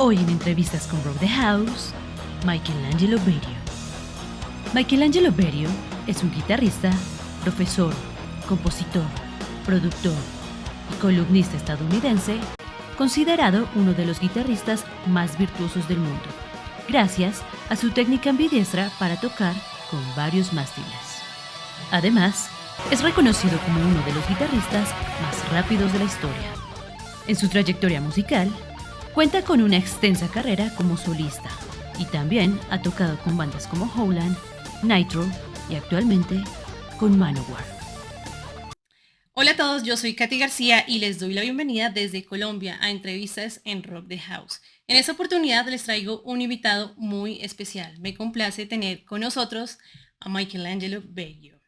Hoy en Entrevistas con Rock the House, Angelo Batio. Angelo Batio es un guitarrista, profesor, compositor, productor y columnista estadounidense, considerado uno de los guitarristas más virtuosos del mundo, gracias a su técnica ambidiestra para tocar con varios mástiles. Además, es reconocido como uno de los guitarristas más rápidos de la historia. En su trayectoria musical, cuenta con una extensa carrera como solista y también ha tocado con bandas como Howland, Nitro y actualmente con Manowar. Hola a todos, yo soy Katy García y les doy la bienvenida desde Colombia a Entrevistas en Rock the House. En esta oportunidad les traigo un invitado muy especial. Me complace tener con nosotros a Angelo Batio.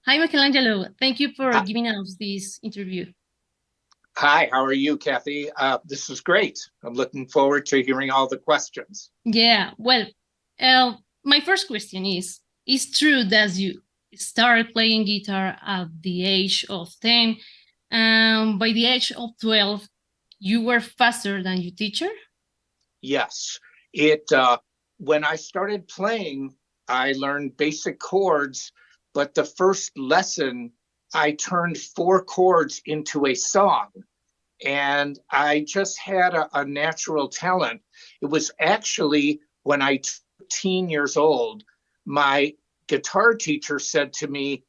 Hi Angelo, thank you for giving us this interview. Hi, how are you, Kathy? This is great. I'm looking forward to hearing all the questions. Yeah, well, my first question is true that you started playing guitar at the age of 10, and by the age of 12, you were faster than your teacher? Yes. When I started playing, I learned basic chords, but the first lesson, I turned 4 chords into a song, and I just had a natural talent. It was actually when I was 13 years old, my guitar teacher said to me,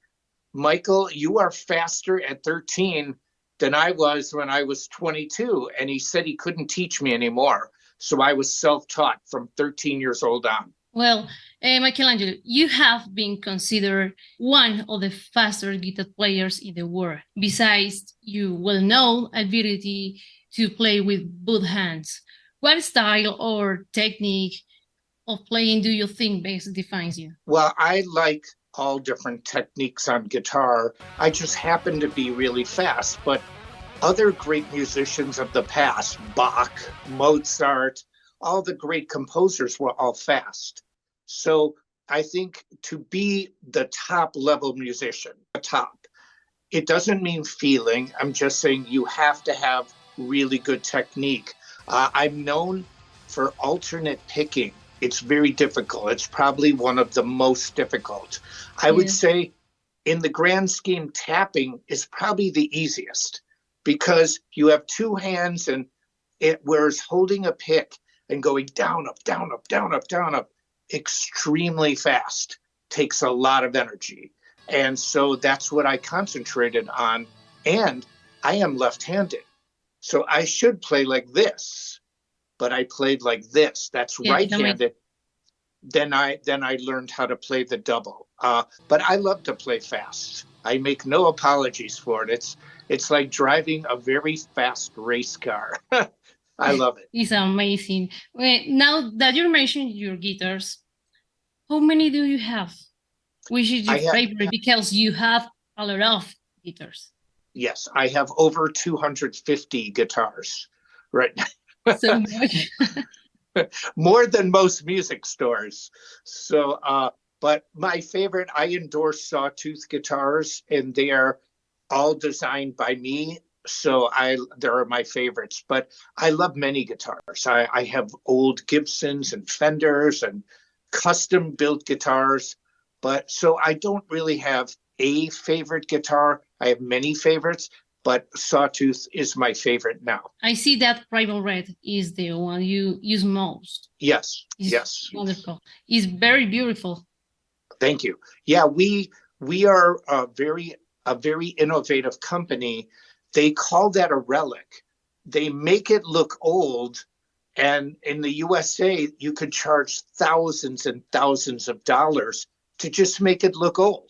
Michael, you are faster at 13 than I was when I was 22. And he said he couldn't teach me anymore. So I was self-taught from 13 years old on. Well, Michelangelo, you have been considered one of the fastest guitar players in the world. Besides your well-known ability to play with both hands, what style or technique of playing do you think best defines you? Well, I like all different techniques on guitar. I just happen to be really fast, but other great musicians of the past, Bach, Mozart, all the great composers were all fast. So I think to be the top level musician, it doesn't mean feeling. I'm just saying you have to have really good technique. I'm known for alternate picking. It's very difficult. It's probably one of the most difficult. I would say in the grand scheme, tapping is probably the easiest because you have 2 hands and whereas holding a pick and going down, up, down, up, down, up, down, up, extremely fast, takes a lot of energy. And so that's what I concentrated on. And I am left-handed. So I should play like this, but I played like this. That's right-handed. Then I learned how to play the double. But I love to play fast. I make no apologies for it. It's like driving a very fast race car. I love it. It's amazing. Now that you mentioned your guitars, how many do you have? Which is your favorite? Because you have a lot of guitars. Yes, I have over 250 guitars right now. So much. More than most music stores. So, but my favorite, I endorse Sawtooth guitars, and they are all designed by me. So there are my favorites, but I love many guitars. I have old Gibsons and Fenders and custom built guitars, but so I don't really have a favorite guitar. I have many favorites, but Sawtooth is my favorite now. I see that Primal Red is the one you use most. Yes, it's wonderful. It's very beautiful. Thank you. Yeah, we are a very innovative company. They call that a relic. They make it look old. And in the USA, you could charge thousands and thousands of dollars to just make it look old.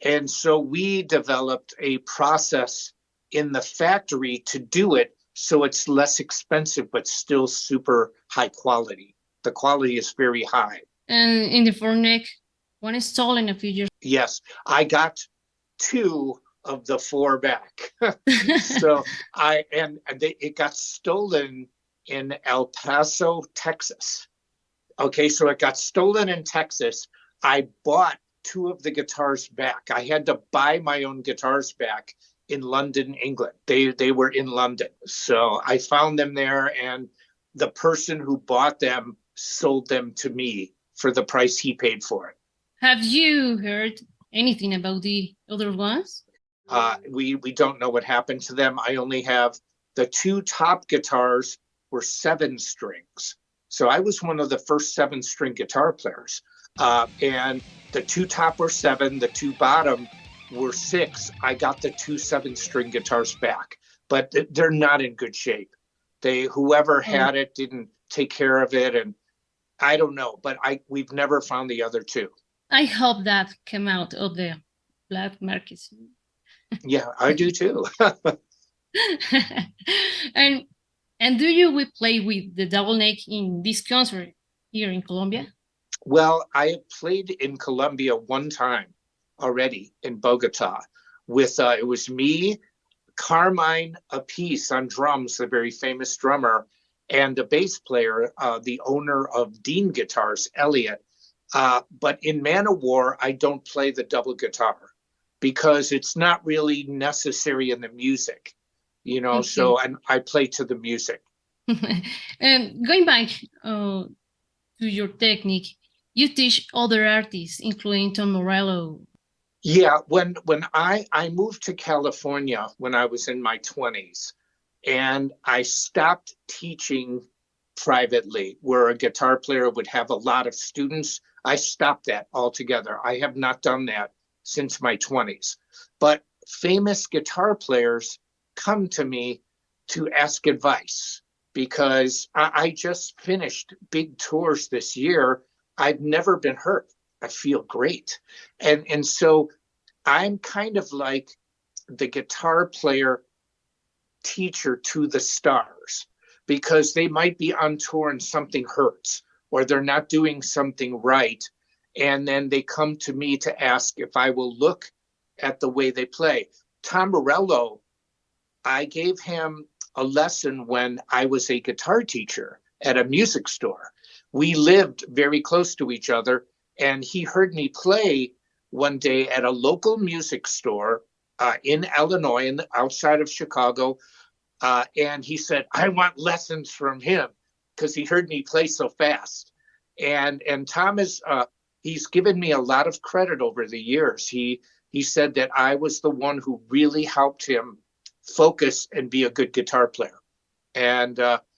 And so we developed a process in the factory to do it so it's less expensive, but still super high quality. The quality is very high. And in the foreneck, one is stolen a few years. Yes, I got 2 of the 4 back. So it got stolen in El Paso, Texas. Okay, so it got stolen in Texas. I bought 2 of the guitars back. I had to buy my own guitars back in London, England. They were in London. So I found them there, and the person who bought them sold them to me for the price he paid for it. Have you heard anything about the other ones? We don't know what happened to them. I only have the two top guitars were 7 strings. So I was one of the first 7-string guitar players. And the two top were 7, the two bottom were 6. I got the two 7-string guitars back, but they're not in good shape. Whoever had it didn't take care of it, and I don't know, but we've never found the other two. I hope that came out of the black market. Yeah, I do too. And do you play with the double neck in this concert here in Colombia? Well, I have played in Colombia one time already in Bogota with it was me, Carmine Appice on drums, the very famous drummer, and a bass player, the owner of Dean Guitars, Elliot. But in Manowar, I don't play the double guitar because it's not really necessary in the music, okay. So I play to the music. And going back to your technique, you teach other artists, including Tom Morello. Yeah, when I moved to California when I was in my 20s, and I stopped teaching privately where a guitar player would have a lot of students. I stopped that altogether. I have not done that since my 20s. But famous guitar players come to me to ask advice because I just finished big tours this year. I've never been hurt. I feel great. And so I'm kind of like the guitar player teacher to the stars because they might be on tour and something hurts or they're not doing something right. And then they come to me to ask if I will look at the way they play. Tom Morello, I gave him a lesson when I was a guitar teacher at a music store. We lived very close to each other, and he heard me play one day at a local music store in Illinois, outside of Chicago. And he said, I want lessons from him because he heard me play so fast. And Tom he's given me a lot of credit over the years. He said that I was the one who really helped him focus and be a good guitar player. And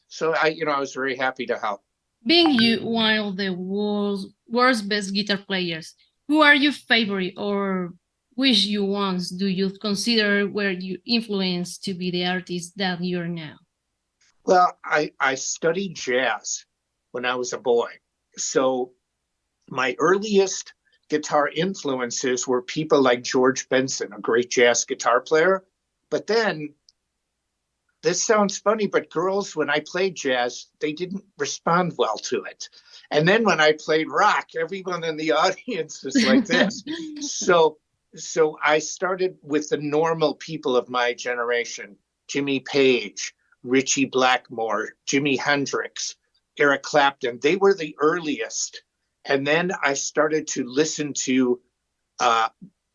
so I was very happy to help. Being you one of the world's best guitar players, who are your favorite or which you ones do you consider were you influenced to be the artist that you're now? Well, I studied jazz when I was a boy. So my earliest guitar influences were people like George Benson, a great jazz guitar player. But then, this sounds funny, but girls, when I played jazz, they didn't respond well to it. And then when I played rock, everyone in the audience was like this. So I started with the normal people of my generation, Jimmy Page, Ritchie Blackmore, Jimi Hendrix, Eric Clapton. They were the earliest. And then I started to listen to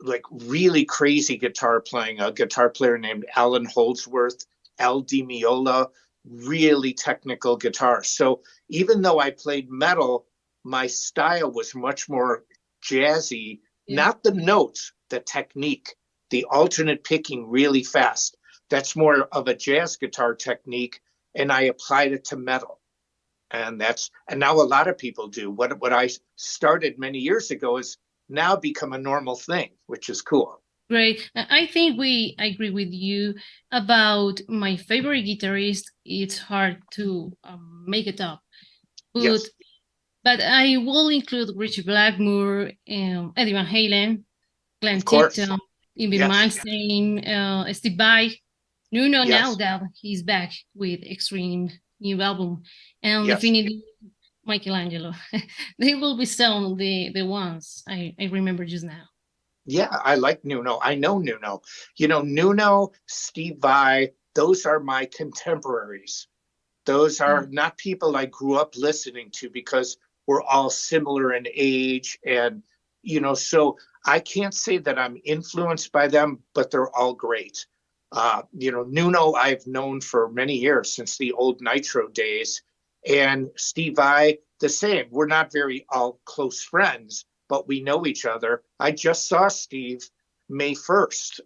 like really crazy guitar playing, a guitar player named Alan Holdsworth, Al Di Meola, really technical guitar. So even though I played metal, my style was much more jazzy, not the notes, the technique, the alternate picking really fast. That's more of a jazz guitar technique, and I applied it to metal. And now a lot of people do. What I started many years ago is now become a normal thing, which is cool. Great. I think I agree with you about my favorite guitarist. It's hard to make it up. Yes. But I will include Ritchie Blackmore, Eddie Van Halen, Glenn Tipton, Yngwie Malmsteen, Steve Vai. Nuno, now that he's back with extreme new album, and definitely Michelangelo. They will be some the ones I remember just now. Yeah, I like Nuno. I know Nuno. Nuno, Steve Vai, those are my contemporaries. Those are not people I grew up listening to because we're all similar in age. And, so I can't say that I'm influenced by them, but they're all great. Nuno I've known for many years, since the old Nitro days. And Steve Vai, the same. We're not very all close friends, but we know each other. I just saw Steve May 1st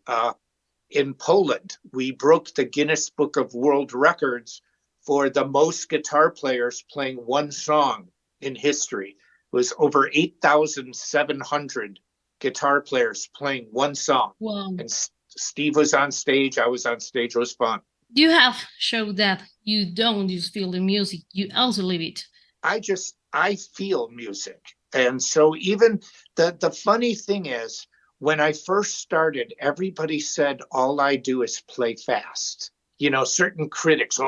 in Poland. We broke the Guinness Book of World Records for the most guitar players playing one song in history. It was over 8,700 guitar players playing one song. Wow. And Steve was on stage, I was on stage. It was fun. You have showed that you don't just feel the music, you also live it. I feel music. And so even the funny thing is, when I first started, everybody said all I do is play fast. You know, certain critics,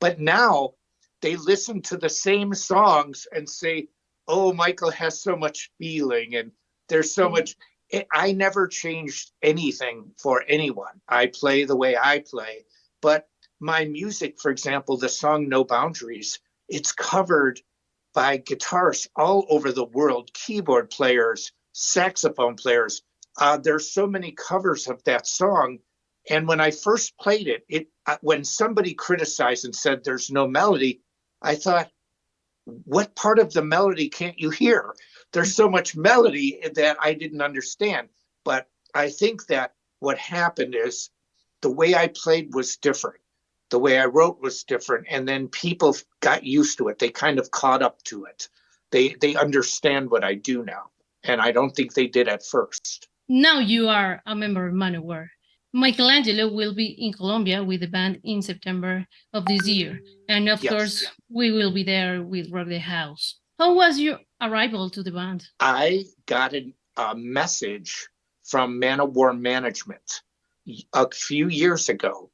but now they listen to the same songs and say, oh, Michael has so much feeling and there's so much. I never changed anything for anyone. I play the way I play. But my music, for example, the song No Boundaries, it's covered by guitarists all over the world, keyboard players, saxophone players. There's so many covers of that song. And when I first played it, when somebody criticized and said there's no melody, I thought, what part of the melody can't you hear? There's so much melody that I didn't understand. But I think that what happened is the way I played was different. The way I wrote was different. And then people got used to it. They kind of caught up to it. They understand what I do now. And I don't think they did at first. Now you are a member of Manowar. Michelangelo will be in Colombia with the band in September of this year. And of course, we will be there with Rock the House. How was your arrival to the band? I got a message from Manowar management a few years ago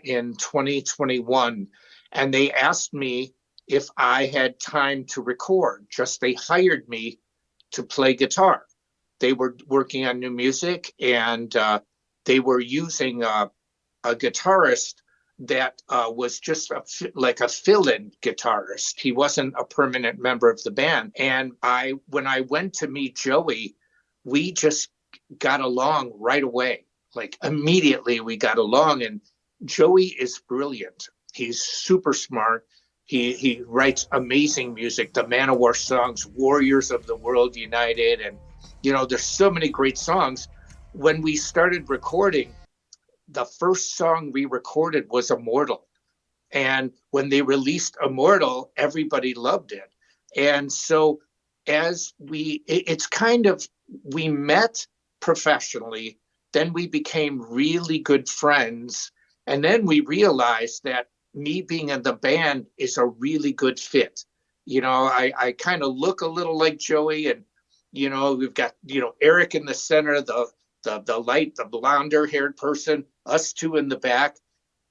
in 2021, and they asked me if I had time to record. They hired me to play guitar. They were working on new music, and they were using a guitarist that was just like a fill-in guitarist. He wasn't a permanent member of the band. And when I went to meet Joey, we just got along right away. Like immediately we got along, and Joey is brilliant. He's super smart. He writes amazing music. The Manowar songs, Warriors of the World United, and there's so many great songs. When we started recording, the first song we recorded was Immortal. And when they released Immortal, everybody loved it. And so we met professionally, then we became really good friends. And then we realized that me being in the band is a really good fit. I kind of look a little like Joey, and, we've got, Eric in the center, the blonder haired person, us two in the back.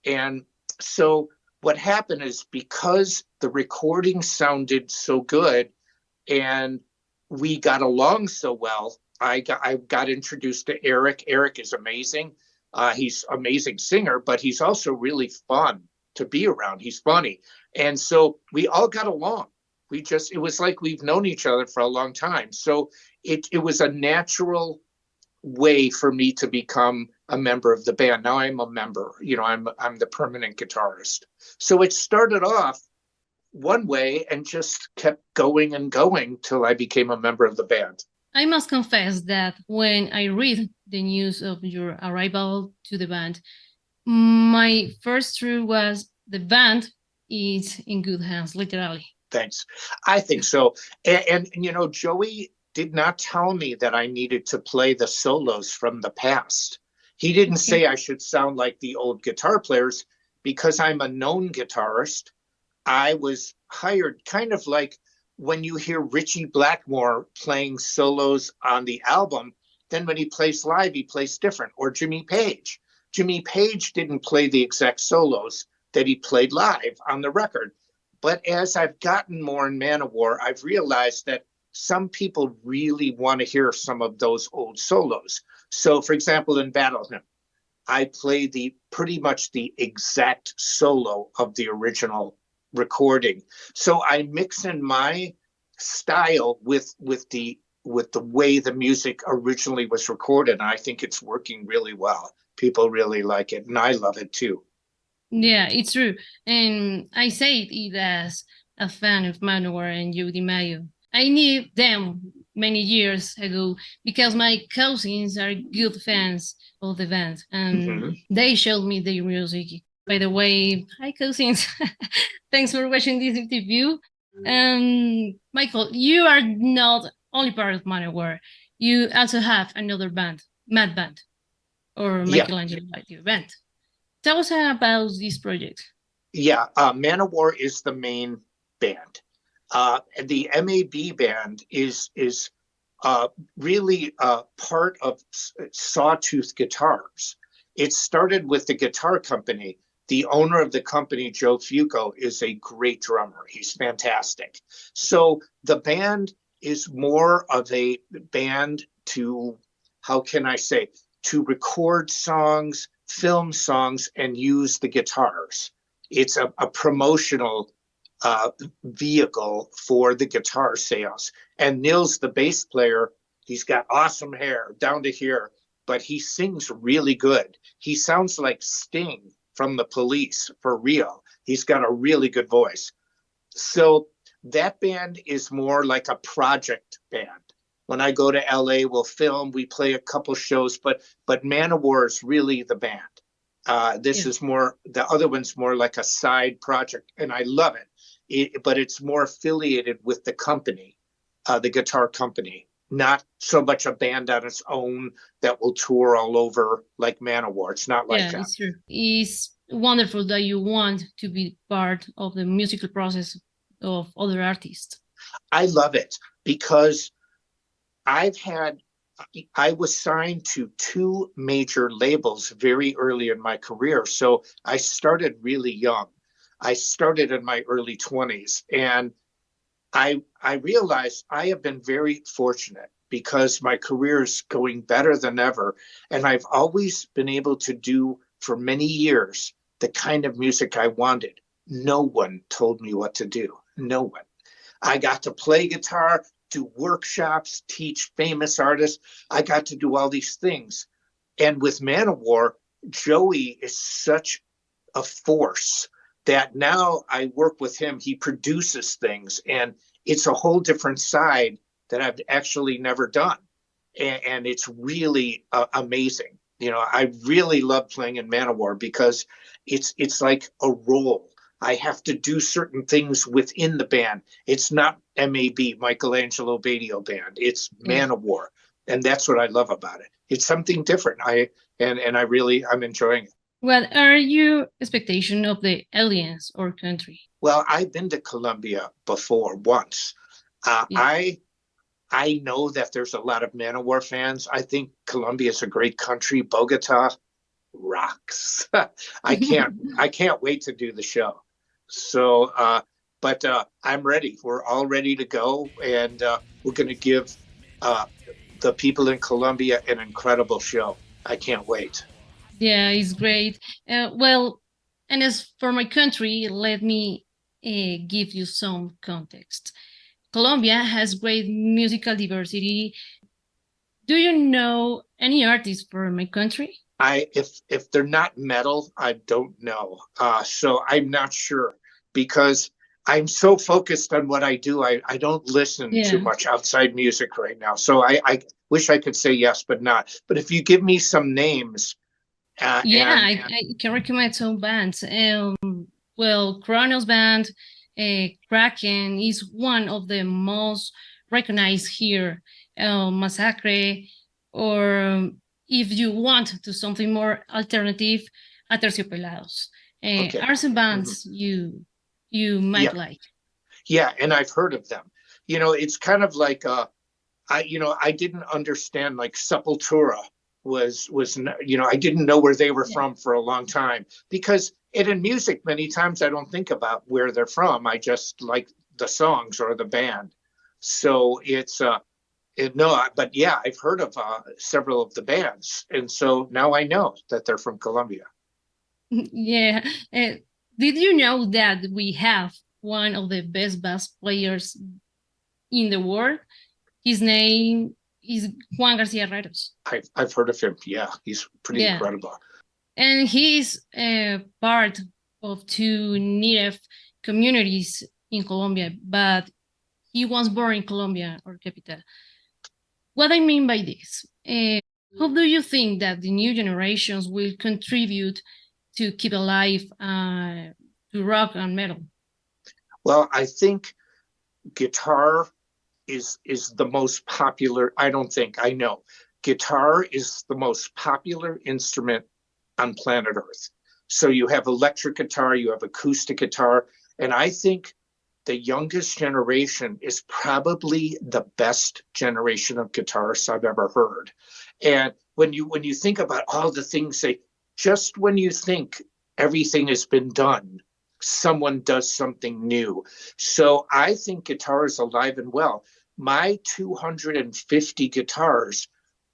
And so what happened is, because the recording sounded so good and we got along so well, I got introduced to Eric. Eric is amazing. He's an amazing singer, but he's also really fun to be around. He's funny. And so we all got along. It was like we've known each other for a long time. So it was a natural way for me to become a member of the band. Now I'm a member, I'm the permanent guitarist. So it started off one way and just kept going and going till I became a member of the band. I must confess that when I read the news of your arrival to the band, my first truth was the band is in good hands, literally. Thanks. I think so. And Joey did not tell me that I needed to play the solos from the past. He didn't say I should sound like the old guitar players, because I'm a known guitarist. I was hired kind of like when you hear Richie Blackmore playing solos on the album, then when he plays live, he plays different. Or Jimmy Page. Jimmy Page didn't play the exact solos that he played live on the record. But as I've gotten more in Manowar, I've realized that some people really want to hear some of those old solos. So, for example, in Battle Hymn, I play pretty much the exact solo of the original recording. So I mix in my style with the way the music originally was recorded. And I think it's working really well. People really like it, and I love it too. Yeah, it's true. And I say it as a fan of Manowar and Joe DiMaggio. I knew them many years ago because my cousins are good fans of the band, and they showed me their music. By the way, hi cousins, thanks for watching this interview. Michael, you are not only part of Manowar. You also have another band, Mad Band, or Michelangelo Batio band. Tell us about this project. Yeah, Manowar is the main band. The MAB band is really part of Sawtooth Guitars. It started with the guitar company. The owner of the company, Joe Fuco, is a great drummer. He's fantastic. So the band is more of a band to, how can I say, to record songs, film songs, and use the guitars. It's a promotional vehicle for the guitar sales. And Nils, the bass player, he's got awesome hair down to here, but he sings really good. He sounds like Sting from the Police, for real. He's got a really good voice. So that band is more like a project band. When I go to LA, we'll film, we play a couple shows, but Manowar is really the band. This is more, the other one's more like a side project, and I love it. But it's more affiliated with the company, the guitar company, not so much a band on its own that will tour all over like Manowar. It's not like that. Yeah, it's true. It's wonderful that you want to be part of the musical process of other artists. I love it because I was signed to 2 major labels very early in my career. So I started really young. I started in my early 20s, and I realized I have been very fortunate because my career is going better than ever. And I've always been able to do for many years the kind of music I wanted. No one told me what to do. No one. I got to play guitar, do workshops, teach famous artists. I got to do all these things. And with Manowar, Joey is such a force that now I work with him. He produces things, and it's a whole different side that I've actually never done. And it's really amazing. You know, I really love playing in Manowar because it's like a role. I have to do certain things within the band. It's not MAB, Michelangelo Batio band. It's Manowar. And that's what I love about it. It's something different. I'm enjoying it. What are your expectations of the audience or country? Well, I've been to Colombia before once. I know that there's a lot of Manowar fans. I think Colombia is a great country. Bogota rocks. I can't wait to do the show. So, but I'm ready. We're all ready to go, and we're going to give the people in Colombia an incredible show. I can't wait. Yeah, it's great. Well, and as for my country, let me give you some context. Colombia has great musical diversity. Do you know any artists from my country? If they're not metal, I don't know. So I'm not sure because I'm so focused on what I do. I don't listen too much outside music right now. So I wish I could say yes, but not. But if you give me some names. I can recommend some bands. Well, Kronos band, Kraken is one of the most recognized here. Massacre, or if you want to something more alternative, Aterciopelados. Are some bands you might like. Yeah, and I've heard of them. You know, it's kind of like I didn't understand, like Sepultura was I didn't know where they were from for a long time, because in music many times I don't think about where they're from. I just like the songs or the band. So but yeah, I've heard of several of the bands, and so now I know that they're from Colombia. Yeah. Did you know that we have one of the best bass players in the world? His name is Juan Garcia Reros. I've heard of him. Yeah, he's pretty incredible. And he's part of 2 native communities in Colombia, but he was born in Colombia or capital. What I mean by this, how do you think that the new generations will contribute to keep alive to rock and metal? Well, I think guitar is the most popular. I don't think, I know. Guitar is the most popular instrument on planet Earth. So you have electric guitar, you have acoustic guitar, and I think the youngest generation is probably the best generation of guitarists I've ever heard. And when you think about all the things just when you think everything has been done, someone does something new. So I think guitar is alive and well. My 250 guitars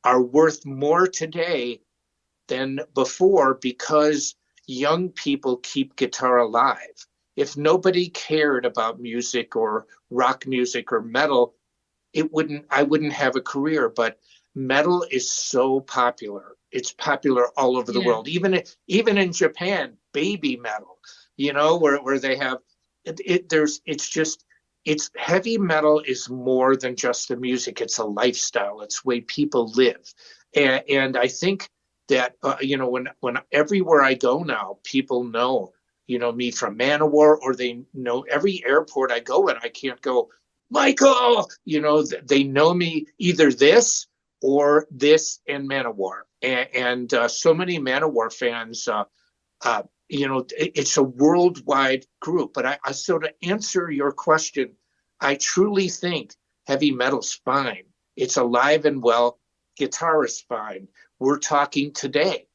are worth more today than before because young people keep guitar alive. If nobody cared about music or rock music or metal, I wouldn't have a career. But metal is so popular. It's popular all over the world. Even in Japan, baby metal, where they have it's heavy metal is more than just the music. It's a lifestyle. It's the way people live. And I think that, when everywhere I go now, people know, me from Manowar, or they know every airport I go in, I can't go, Michael, they know me either this or this and Manowar. And so many Manowar fans, it's a worldwide group. But so to answer your question, I truly think heavy metal's fine. It's alive and well. Guitar is fine. We're talking today.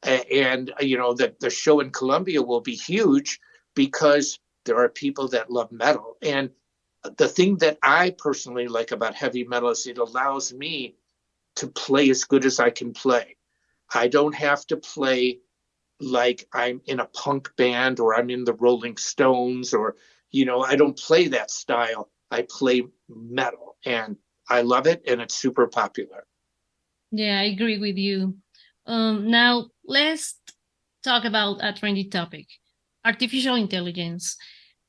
And, that the show in Colombia will be huge because there are people that love metal. And the thing that I personally like about heavy metal is it allows me to play as good as I can play. I don't have to play like I'm in a punk band or I'm in the Rolling Stones or, I don't play that style. I play metal and I love it and it's super popular. Yeah, I agree with you. Now, let's talk about a trendy topic, artificial intelligence.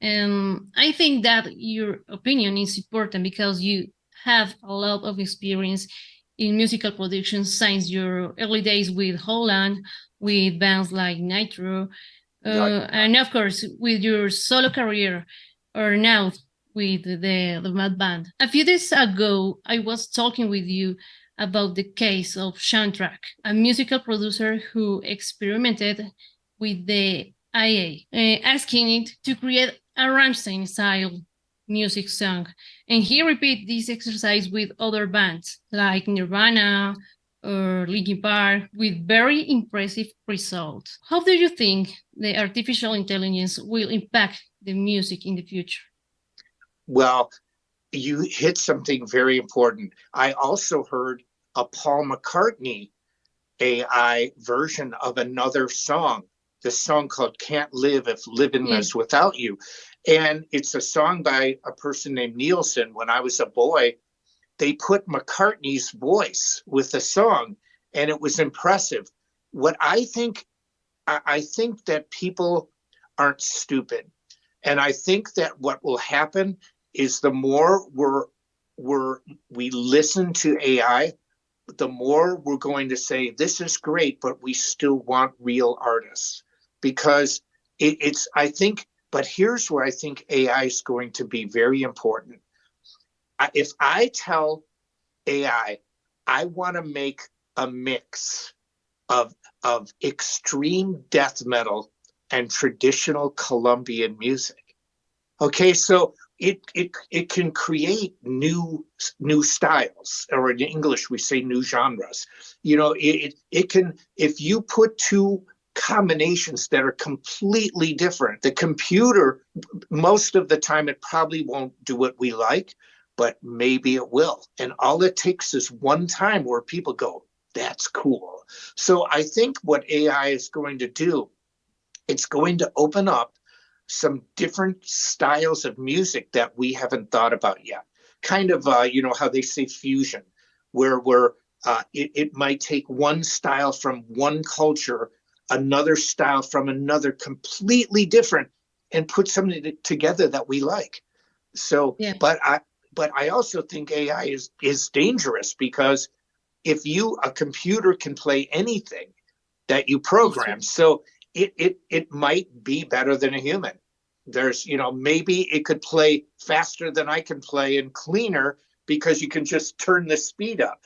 I think that your opinion is important because you have a lot of experience in musical production since your early days with Holland, with bands like Nitro, and of course with your solo career, or now with the Mad Band. A few days ago, I was talking with you about the case of Soundtrack, a musical producer who experimented with the IA, asking it to create a Rammstein-style music song. And he repeated this exercise with other bands like Nirvana or Linkin Park with very impressive results. How do you think the artificial intelligence will impact the music in the future? Well, you hit something very important. I also heard a Paul McCartney AI version of another song, the song called Can't Live If Living Is Without You. And it's a song by a person named Nielsen. When I was a boy, they put McCartney's voice with the song, and it was impressive. What I think that people aren't stupid. And I think that what will happen is the more we listen to AI, the more we're going to say, this is great, but we still want real artists. Because but here's where I think AI is going to be very important. If I tell AI, I want to make a mix of extreme death metal and traditional Colombian music. Okay, so it can create new styles, or in English we say new genres. It can, if you put two combinations that are completely different, the computer, most of the time it probably won't do what we like, but maybe it will. And all it takes is one time where people go, that's cool. So I think what AI is going to do, it's going to open up some different styles of music that we haven't thought about yet. Kind of, how they say fusion, where it might take one style from one culture, another style from another, completely different, and put something together that we like. So, Yeah. but I also think AI is dangerous, because if a computer can play anything that you program, so it might be better than a human. There's, maybe it could play faster than I can play and cleaner, because you can just turn the speed up.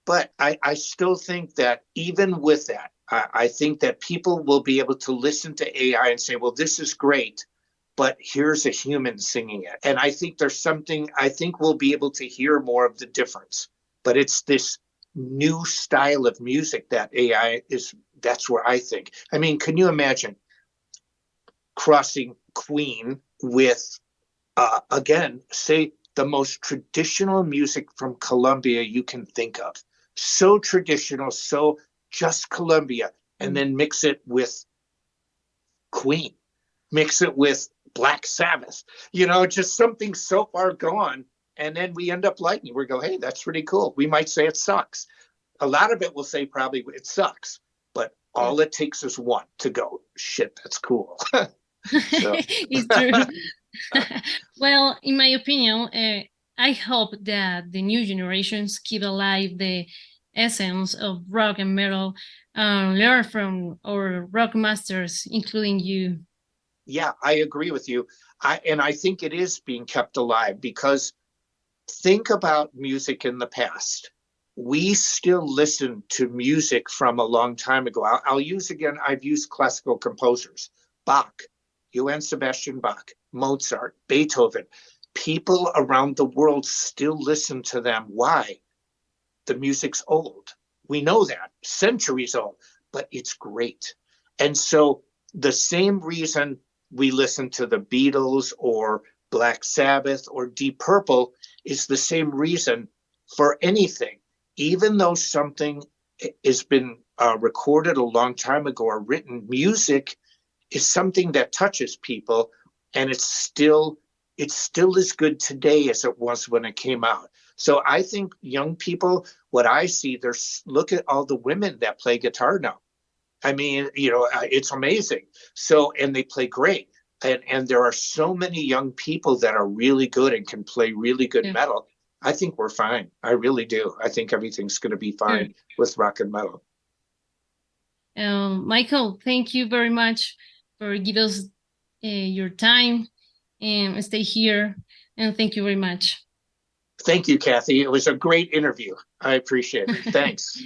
But I still think that even with that, I think that people will be able to listen to AI and say, well, this is great, but here's a human singing it. And I think I think we'll be able to hear more of the difference. But it's this new style of music that AI that's where I think. I mean, can you imagine crossing Queen with, again, say the most traditional music from Colombia you can think of? So traditional, so just Colombia, and then mix it with Queen, mix it with Black Sabbath, just something so far gone. And then we end up liking it. We go, hey, that's pretty cool. We might say it sucks. A lot of it will say probably it sucks, but all it takes is one to go, shit, that's cool. It's true. Well, in my opinion, I hope that the new generations keep alive the essence of rock and metal, learn from our rock masters, including you. Yeah, I agree with you. I think it is being kept alive, because think about music in the past. We still listen to music from a long time ago. I've used classical composers, Bach, Johann Sebastian Bach, Mozart, Beethoven. People around the world still listen to them. Why? The music's old. We know that, centuries old, but it's great. And so the same reason we listen to the Beatles or Black Sabbath or Deep Purple is the same reason for anything. Even though something has been recorded a long time ago or written, music is something that touches people, and it's still as good today as it was when it came out. So I think young people, what I see, look at all the women that play guitar now. I mean, it's amazing. So, and they play great. And there are so many young people that are really good and can play really good metal. I think we're fine. I really do. I think everything's going to be fine with rock and metal. Michael, thank you very much for giving us your time and stay here. And thank you very much. Thank you, Kathy. It was a great interview. I appreciate it. Thanks.